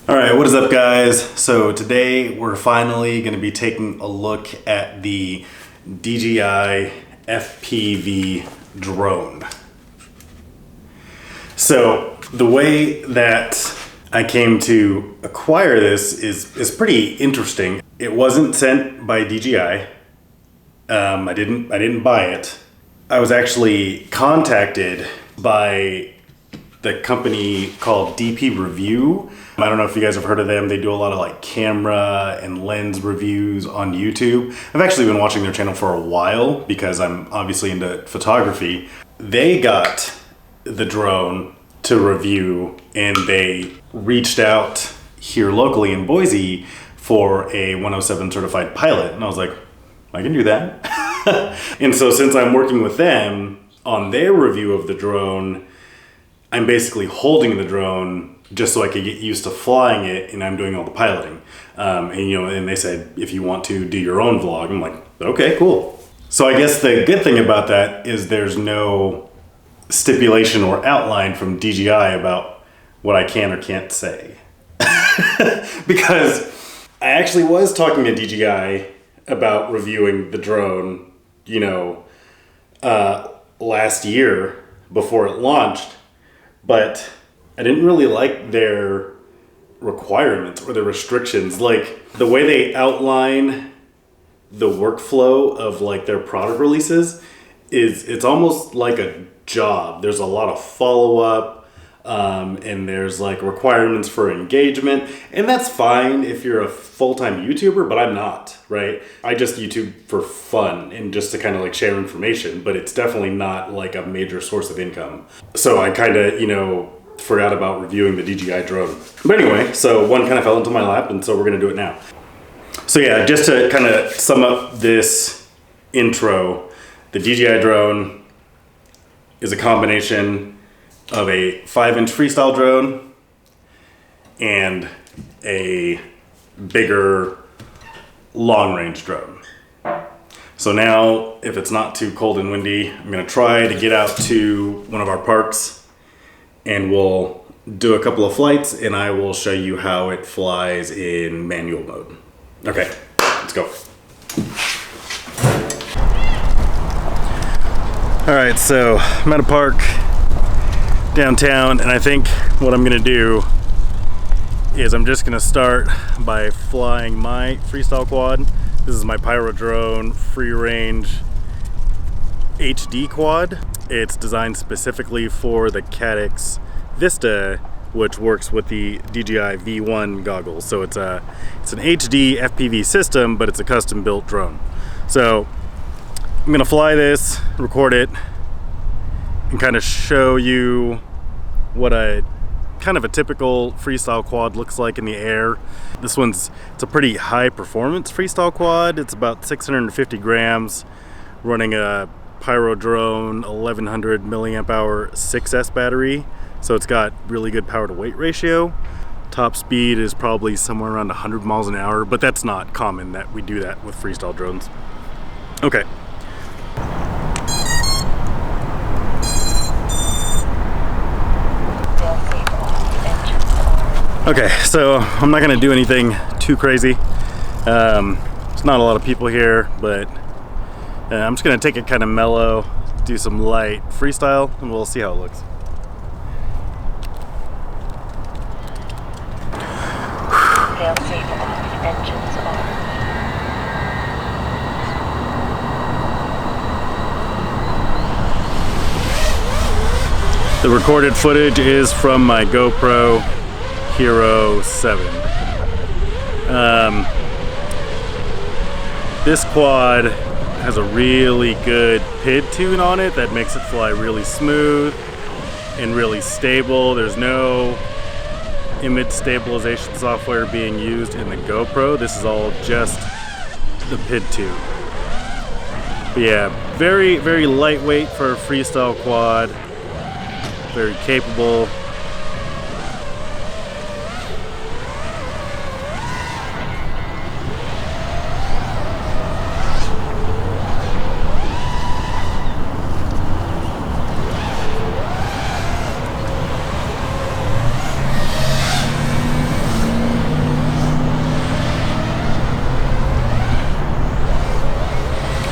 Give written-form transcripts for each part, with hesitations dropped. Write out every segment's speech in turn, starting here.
All right, what is up, guys? So today we're finally going to be taking a look at the DJI FPV Drone. So the way that I came to acquire this is pretty interesting. It wasn't sent by DJI. I didn't buy it. I was actually contacted by the company called DPreview. I don't know if you guys have heard of them. They do a lot of like camera and lens reviews on YouTube. I've actually been watching their channel for a while because I'm obviously into photography. They got the drone to review and they reached out here locally in Boise for a 107 certified pilot. And I was like, I can do that. And so since I'm working with them on their review of the drone, I'm basically holding the drone just so I could get used to flying it, and I'm doing all the piloting. And they said, if you want to do your own vlog, I'm like, okay, cool. So I guess the good thing about that is there's no stipulation or outline from DJI about what I can or can't say. Because I actually was talking to DJI about reviewing the drone, last year before it launched. But I didn't really like their requirements or their restrictions. Like the way they outline the workflow of like their product releases it's almost like a job. There's a lot of follow-up and there's like requirements for engagement. And that's fine if you're a full-time YouTuber, but I'm not, right? I just YouTube for fun and just to kind of like share information, but it's definitely not like a major source of income. So I kind of, forgot about reviewing the DJI drone. But anyway, so one kind of fell into my lap, and so we're going to do it now. So yeah, just to kind of sum up this intro, the DJI drone is a combination of a 5-inch freestyle drone and a bigger long-range drone. So now, if it's not too cold and windy, I'm going to try to get out to one of our parks and we'll do a couple of flights and I will show you how it flies in manual mode. Okay, let's go. All right, so I'm at a park downtown, and I think what I'm gonna do is I'm just gonna start by flying my freestyle quad. This is my Pyro Drone free range HD quad. It's designed specifically for the Caddx Vista, which works with the DJI V1 goggles. So it's an HD FPV system, but it's a custom built drone. So I'm gonna fly this, record it, and kind of show you what a kind of a typical freestyle quad looks like in the air. This it's a pretty high performance freestyle quad. It's about 650 grams, running a Pyro Drone 1100 milliamp hour 6S battery. So it's got really good power to weight ratio. Top speed is probably somewhere around 100 miles an hour, but that's not common that we do that with freestyle drones. Okay. Okay, so I'm not gonna do anything too crazy. There's not a lot of people here, but I'm just gonna take it kind of mellow, do some light freestyle, and we'll see how it looks. Engines on. The recorded footage is from my GoPro Hero 7. This quad has a really good PID tune on it that makes it fly really smooth and really stable. There's no image stabilization software being used in the GoPro. This is all just the PID tune. But yeah, very, very lightweight for a freestyle quad. Very capable.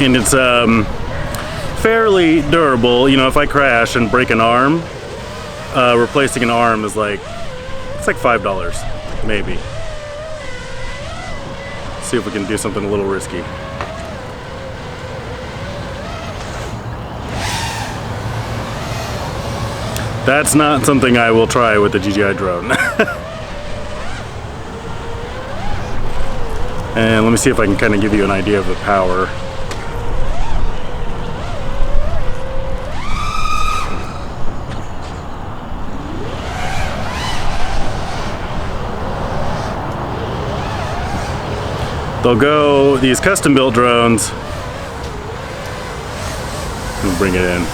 and it's fairly durable. You know, if I crash and break an arm, replacing an arm is like, it's like $5, maybe. See if we can do something a little risky. That's not something I will try with the DJI drone. And let me see if I can kind of give you an idea of the power. They'll go, these custom built drones, we'll bring it in.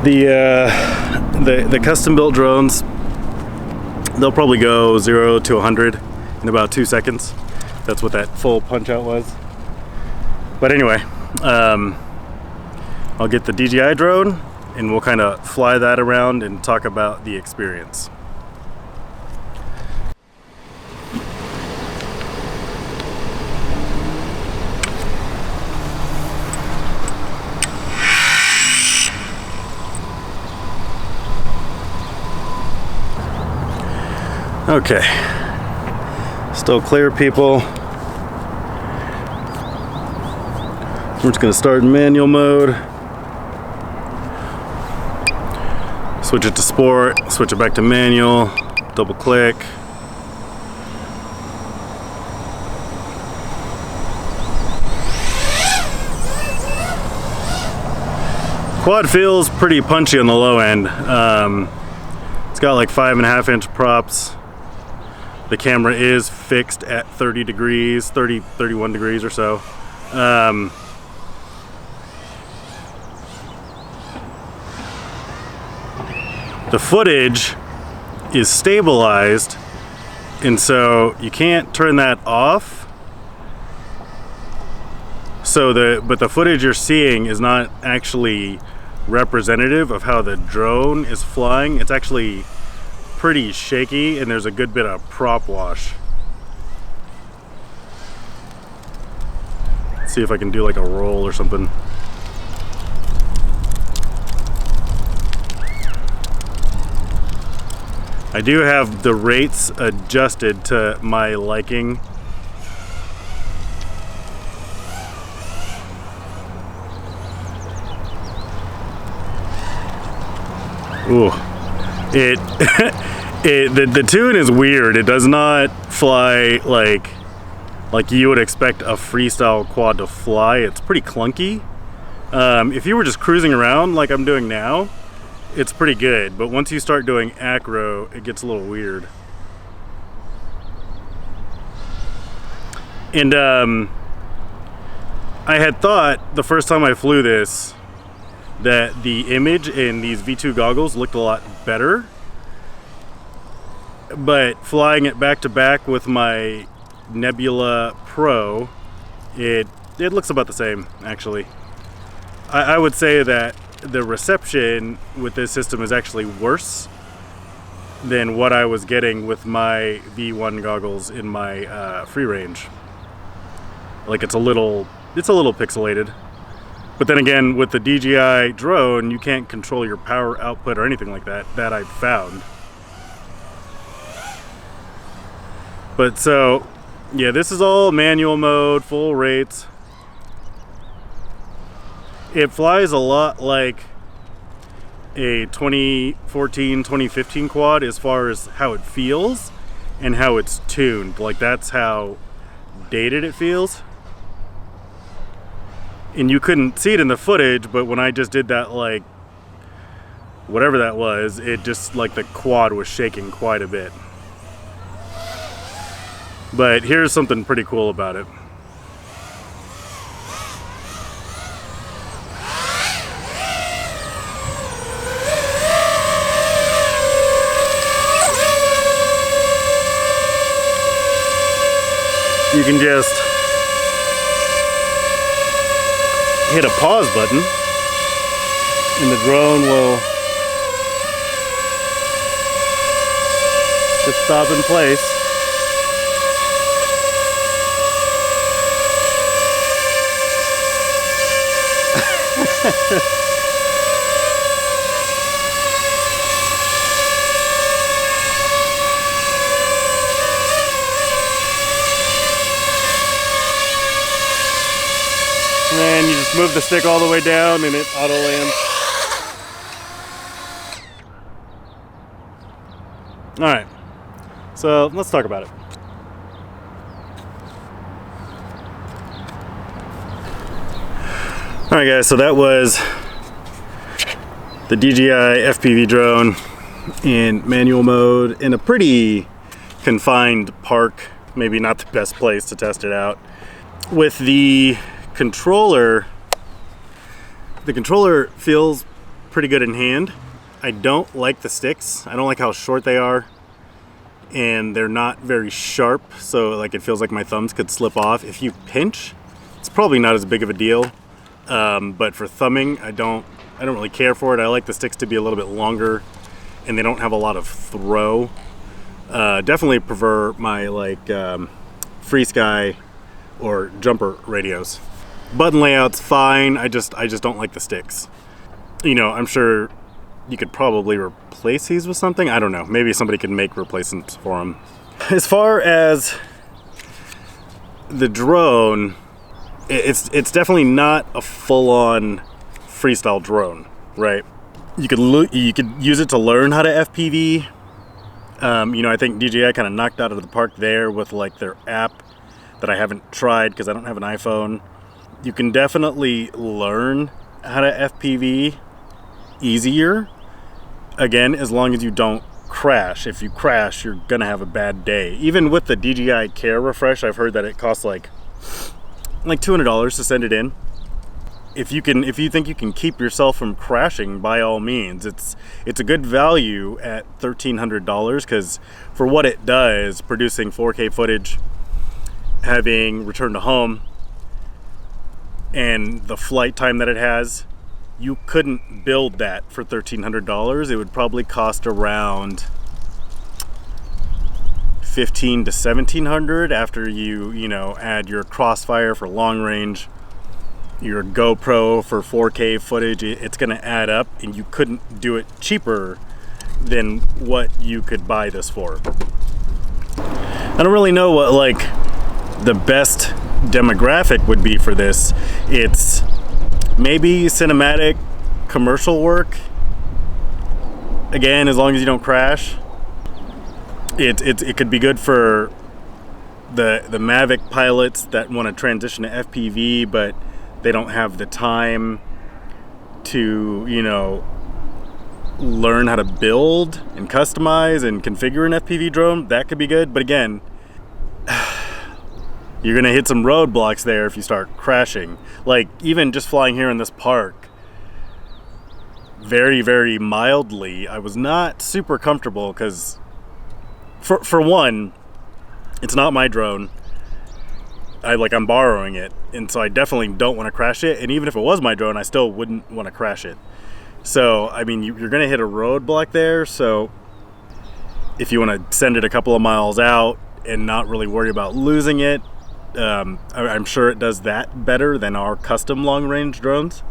The custom built drones, they'll probably go 0 to 100 in about 2 seconds. That's what that full punch out was. But anyway, I'll get the DJI drone and we'll kind of fly that around and talk about the experience. Okay, still clear, people. We're just gonna start in manual mode. Switch it to sport, switch it back to manual, double click. Quad feels pretty punchy on the low end. It's got like 5.5-inch props. The camera is fixed at 30 degrees, 31 degrees or so. The footage is stabilized, and so you can't turn that off. But the footage you're seeing is not actually representative of how the drone is flying. It's actually pretty shaky, and there's a good bit of prop wash. Let's see if I can do like a roll or something. I do have the rates adjusted to my liking. Ooh. The tune is weird. It does not fly like you would expect a freestyle quad to fly. It's pretty clunky. If you were just cruising around like I'm doing now, it's pretty good. But once you start doing acro, it gets a little weird. And I had thought the first time I flew this that the image in these V2 goggles looked a lot better. But flying it back to back with my Nebula Pro, it looks about the same, actually. I would say that the reception with this system is actually worse than what I was getting with my V1 goggles in my free range. Like it's a little pixelated. But then again, with the DJI drone, you can't control your power output or anything like that I've found. But so, yeah, this is all manual mode, full rates. It flies a lot like a 2014, 2015 quad as far as how it feels and how it's tuned. Like that's how dated it feels. And you couldn't see it in the footage, but when I just did that, like, whatever that was, it just, like, the quad was shaking quite a bit. But here's something pretty cool about it. You can just hit a pause button and the drone will just stop in place. And then you just move the stick all the way down and it auto lands. All right, so let's talk about it. All right, guys, so that was the DJI FPV drone in manual mode in a pretty confined park, maybe not the best place to test it out. With the controller feels pretty good in hand. I don't like the sticks. I don't like how short they are, and they're not very sharp, so like it feels like my thumbs could slip off. If you pinch, it's probably not as big of a deal, but for thumbing, I don't really care for it. I like the sticks to be a little bit longer, and they don't have a lot of throw. Definitely prefer my like Free Sky or jumper radios. Button layout's fine. I just don't like the sticks. You know, I'm sure you could probably replace these with something. I don't know. Maybe somebody could make replacements for them. As far as the drone, it's definitely not a full-on freestyle drone, right? You could use it to learn how to FPV. You know, I think DJI kind of knocked out of the park there with like their app that I haven't tried because I don't have an iPhone. You can definitely learn how to FPV easier, again, as long as you don't crash. If you crash, you're gonna have a bad day. Even with the DJI Care refresh, I've heard that it costs like $200 to send it in. If you think you can keep yourself from crashing, by all means, it's a good value at $1,300, because for what it does, producing 4K footage, having return to home, and the flight time that it has, you couldn't build that for $1,300. It would probably cost around $1,500 to $1,700 after you know, add your Crossfire for long range, your GoPro for 4K footage. It's gonna add up, and you couldn't do it cheaper than what you could buy this for. I don't really know what like the best demographic would be for this. It's maybe cinematic commercial work, again, as long as you don't crash. It could be good for the Mavic pilots that want to transition to FPV, but they don't have the time to, you know, learn how to build and customize and configure an FPV drone. That could be good, but again, you're gonna hit some roadblocks there if you start crashing. Like, even just flying here in this park, very, very mildly, I was not super comfortable because, for one, it's not my drone. I'm borrowing it, and so I definitely don't want to crash it. And even if it was my drone, I still wouldn't want to crash it. So, I mean, you're gonna hit a roadblock there. So, if you want to send it a couple of miles out and not really worry about losing it, I'm sure it does that better than our custom long-range drones.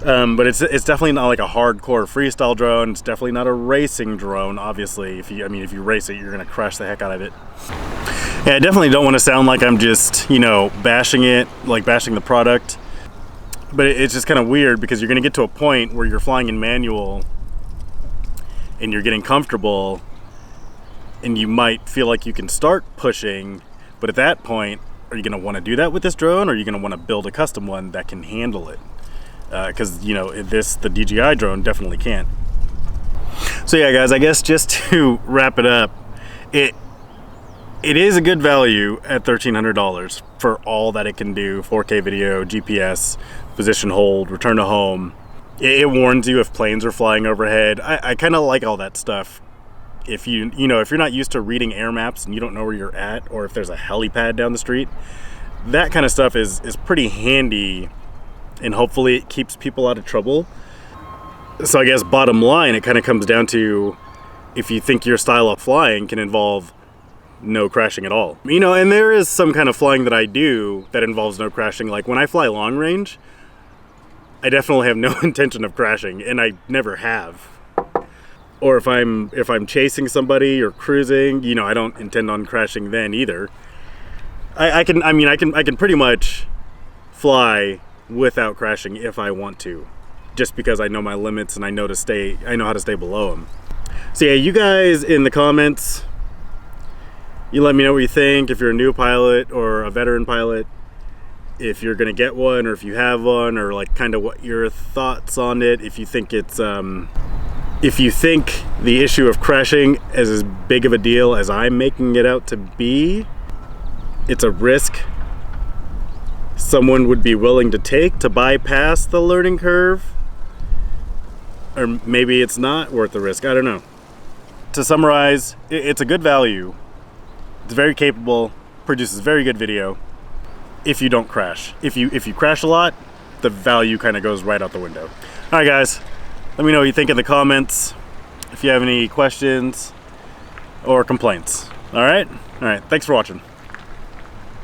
But it's definitely not like a hardcore freestyle drone. It's definitely not a racing drone. Obviously, if you race it, you're gonna crash the heck out of it. Yeah, I definitely don't want to sound like I'm just, you know, bashing it, like bashing the product. But it's just kind of weird because you're gonna get to a point where you're flying in manual and you're getting comfortable, and you might feel like you can start pushing. But at that point, are you going to want to do that with this drone, or are you going to want to build a custom one that can handle it? Because, you know, the DJI drone definitely can't. So yeah, guys, I guess just to wrap it up, it is a good value at $1,300 for all that it can do: 4K video, GPS, position hold, return to home. It warns you if planes are flying overhead. I kind of like all that stuff. If you're not used to reading air maps and you don't know where you're at, or if there's a helipad down the street, that kind of stuff is pretty handy, and hopefully it keeps people out of trouble. So I guess bottom line, it kind of comes down to if you think your style of flying can involve no crashing at all. You know, and there is some kind of flying that I do that involves no crashing. Like when I fly long range, I definitely have no intention of crashing, and I never have. Or if I'm chasing somebody or cruising, you know, I don't intend on crashing then either. I can pretty much fly without crashing if I want to, just because I know my limits and I know how to stay below them. So yeah, you guys in the comments, you let me know what you think, if you're a new pilot or a veteran pilot, if you're gonna get one or if you have one, or like kind of what your thoughts on it. If you think it's if you think the issue of crashing is as big of a deal as I'm making it out to be, it's a risk someone would be willing to take to bypass the learning curve, or maybe it's not worth the risk. I don't know. To summarize, it's a good value. It's very capable, produces very good video if you don't crash. If you crash a lot, the value kind of goes right out the window. All right, guys, let me know what you think in the comments. If you have any questions or complaints. All right, thanks for watching.